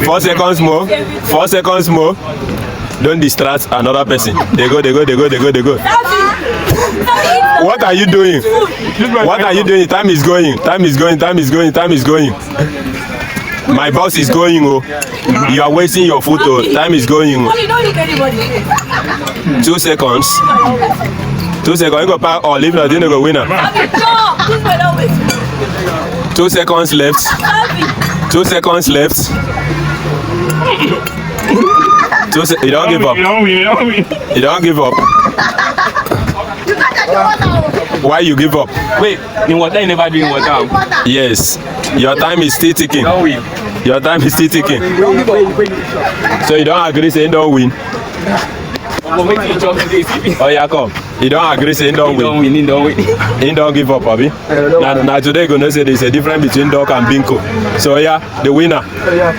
4 seconds more. 4 seconds more. Don't distract another person. They go. What are you doing? What are you doing? Time is going. My boss is going. Oh, you are wasting your photo. Time is going. 2 seconds. 2 seconds. You go pack or leave nothing. You go winner. 2 seconds left. 2 seconds left. You don't give up. You don't give up. Why you give up? Wait, in water you never do in water. Yes, your time is still ticking. Your time is still ticking. So you don't agree saying don't win? Oh yeah, come. You don't agree saying don't win? He don't give up, Abi. Now today gonna say there's a difference between dog and bingo. So yeah, the winner. Oh yeah.